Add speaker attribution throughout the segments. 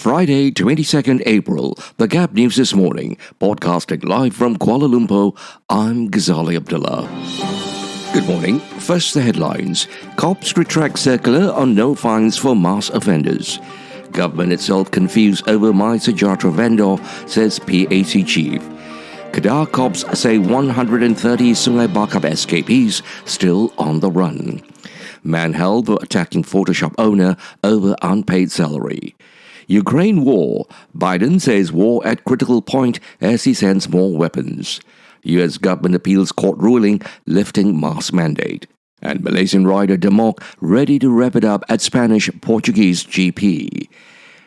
Speaker 1: Friday, 22nd April, the Gap News this morning, podcasting live from Kuala Lumpur, I'm Ghazali Abdullah. Good morning. First, the headlines. Cops retract circular on no fines for mass offenders. Government itself confused over MySejahtera vendor, says PAC chief. Kedah cops say 130 Sg Bakap escapees still on the run. Man held for attacking Photoshop owner over unpaid salary. Ukraine war. Biden says war at critical point as he sends more weapons. US government appeals court ruling lifting mask mandate. And Malaysian rider Demok ready to wrap it up at Spanish-Portuguese GP.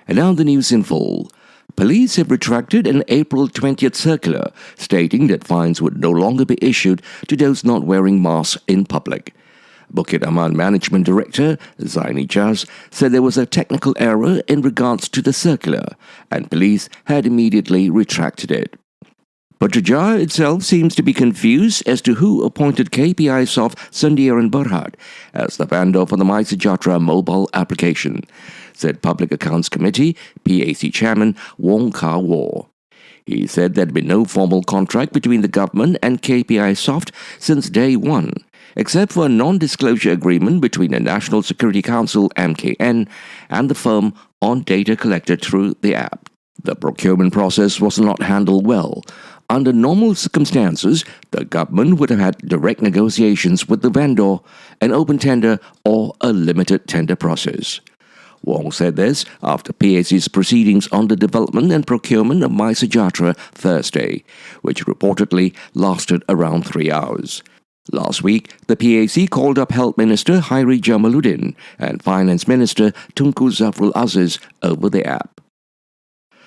Speaker 1: And now the news in full. Police have retracted an April 20th circular stating that fines would no longer be issued to those not wearing masks in public. Bukit Aman Management Director Zaini Jaz said there was a technical error in regards to the circular and police had immediately retracted it. But Kedah itself seems to be confused as to who appointed KPI Soft Sendirian Berhad as the vendor for the MySejahtera mobile application, said Public Accounts Committee PAC Chairman Wong Kah Wah. He said there had been no formal contract between the government and KPI Soft since day one, except for a non-disclosure agreement between the National Security Council (MKN) and the firm on data collected through the app. The procurement process was not handled well. Under normal circumstances, the government would have had direct negotiations with the vendor, an open tender or a limited tender process. Wong said this after PAC's proceedings on the development and procurement of MySejahtera Thursday, which reportedly lasted around 3 hours. Last week, the PAC called up Health Minister Hairi Jamaluddin and Finance Minister Tunku Zafrul Aziz over the app.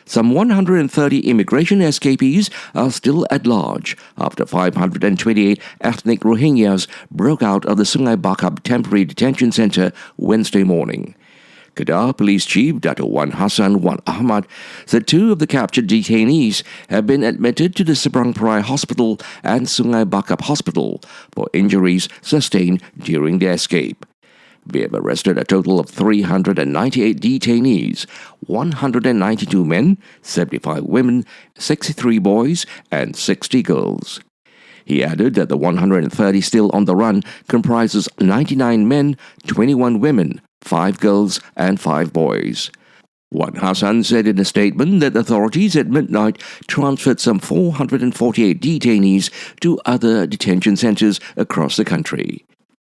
Speaker 1: Some 130 immigration escapees are still at large after 528 ethnic Rohingyas broke out of the Sg Bakap Temporary Detention Centre Wednesday morning. Kedah Police Chief Dato' Wan Hassan Wan Ahmad said 2 of the captured detainees have been admitted to the Seberang Perai Hospital and Sg Bakap Hospital for injuries sustained during their escape. We have arrested a total of 398 detainees, 192 men, 75 women, 63 boys, and 60 girls. He added that the 130 still on the run comprises 99 men, 21 women, 5 girls, and 5 boys. Wan Hassan said in a statement that authorities at midnight transferred some 448 detainees to other detention centres across the country.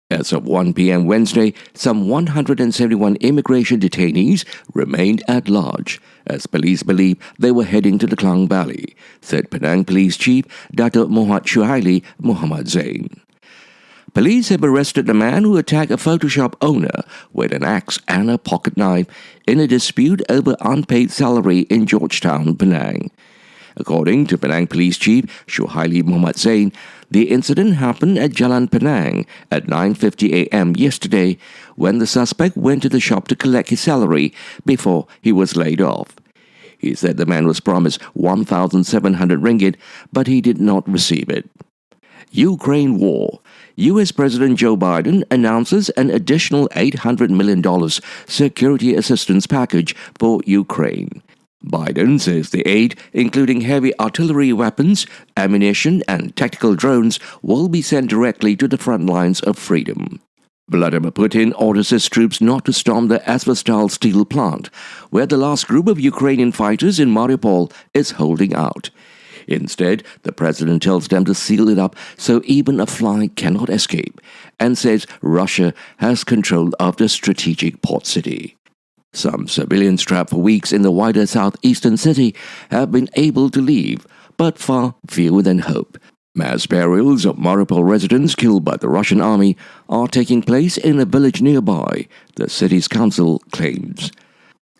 Speaker 1: As of 1 p.m. Wednesday, some 171 immigration detainees remained at large, as police believe they were heading to the Klang Valley, said Penang Police Chief Dato' Muhammad Shuhaili Muhammad Zain. Police have arrested a man who attacked a Photoshop owner with an axe and a pocket knife in a dispute over unpaid salary in Georgetown, Penang. According to Penang Police Chief Shuhaili Muhammad Zain, the incident happened at Jalan Penang at 9:50 a.m. yesterday when the suspect went to the shop to collect his salary before he was laid off. He said the man was promised 1,700 ringgit, but he did not receive it. Ukraine war. US President Joe Biden announces an additional $800 million security assistance package for Ukraine. Biden says the aid, including heavy artillery weapons, ammunition, and tactical drones, will be sent directly to the front lines of freedom. Vladimir Putin orders his troops not to storm the Azovstal steel plant, where the last group of Ukrainian fighters in Mariupol is holding out. Instead, the president tells them to seal it up so even a fly cannot escape, and says Russia has control of the strategic port city. Some civilians trapped for weeks in the wider southeastern city have been able to leave, but far fewer than hope. Mass burials of Mariupol residents killed by the Russian army are taking place in a village nearby, the city's council claims.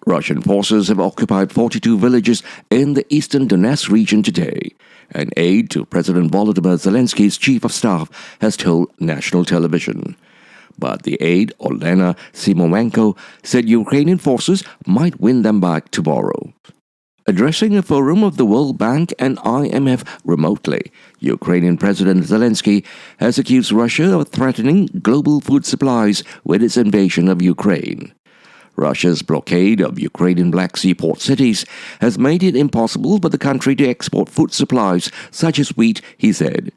Speaker 1: Russian forces have occupied 42 villages in the eastern Donetsk region today, an aide to President Volodymyr Zelensky's chief of staff has told national television. But the aide, Olena Simomenko, said Ukrainian forces might win them back tomorrow. Addressing a forum of the World Bank and IMF remotely, Ukrainian President Zelensky has accused Russia of threatening global food supplies with its invasion of Ukraine. Russia's blockade of Ukrainian Black Sea port cities has made it impossible for the country to export food supplies such as wheat, he said.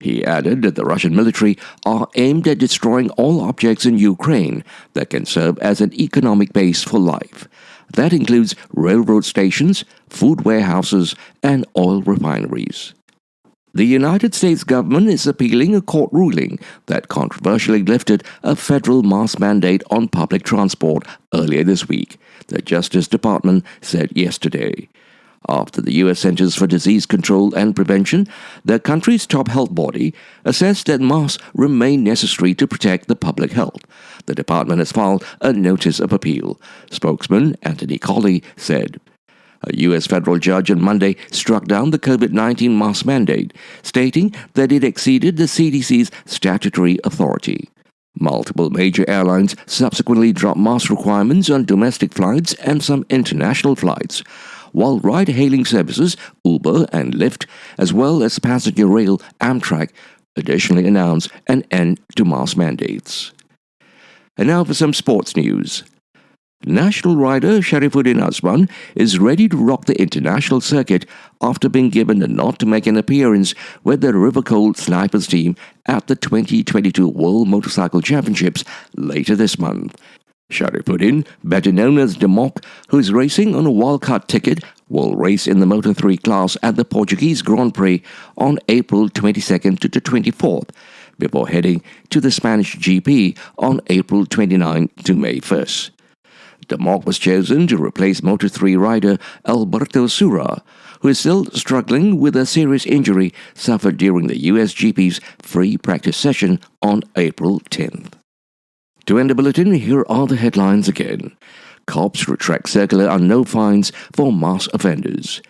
Speaker 1: He added that the Russian military are aimed at destroying all objects in Ukraine that can serve as an economic base for life. That includes railroad stations, food warehouses, and oil refineries. The United States government is appealing a court ruling that controversially lifted a federal mask mandate on public transport earlier this week, the Justice Department said yesterday. After the U.S. Centers for Disease Control and Prevention, the country's top health body, assessed that masks remain necessary to protect the public health, the department has filed a notice of appeal, spokesman Anthony Colley said. A U.S. federal judge on Monday struck down the COVID-19 mask mandate, stating that it exceeded the CDC's statutory authority. Multiple major airlines subsequently dropped mask requirements on domestic flights and some international flights, while ride-hailing services Uber and Lyft, as well as passenger rail Amtrak, additionally announced an end to mask mandates. And now for some sports news. National rider Sharifuddin Azman is ready to rock the international circuit after being given the nod to make an appearance with the Rivercold Snipers team at the 2022 World Motorcycle Championships later this month. Sharifuddin, better known as Demok, who is racing on a wildcard ticket, will race in the Moto3 class at the Portuguese Grand Prix on April 22nd to the 24th, before heading to the Spanish GP on April 29 to May 1st. Demok was chosen to replace Moto3 rider Alberto Sura, who is still struggling with a serious injury suffered during the US GP's free practice session on April 10th. To end the bulletin, here are the headlines again. Cops retract circular on no fines for mass offenders.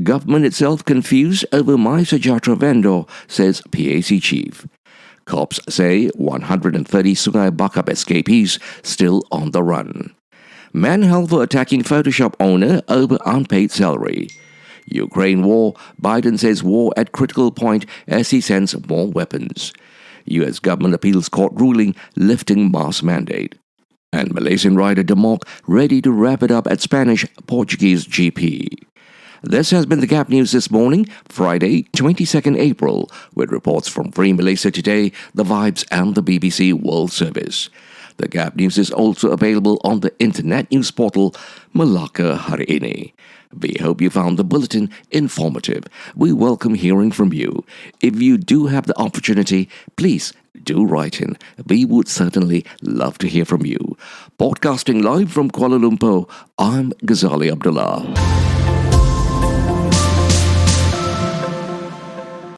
Speaker 1: Government itself confused over MySejahtera vendor, says PAC chief. Cops say 130 Sg Bakap escapees still on the run. Man held for attacking Photoshop owner over unpaid salary. Ukraine war, Biden says war at critical point as he sends more weapons. U.S. government appeals court ruling lifting mask mandate. And Malaysian rider Demok ready to wrap it up at Spanish-Portuguese GP. This has been the Gap News this morning, Friday, 22nd April, with reports from Free Malaysia Today, The Vibes and the BBC World Service. The Gap News is also available on the internet news portal Melaka Hari Ini. We hope you found the bulletin informative. We welcome hearing from you. If you do have the opportunity, please do write in. We would certainly love to hear from you. Podcasting live from Kuala Lumpur, I'm Ghazali Abdullah.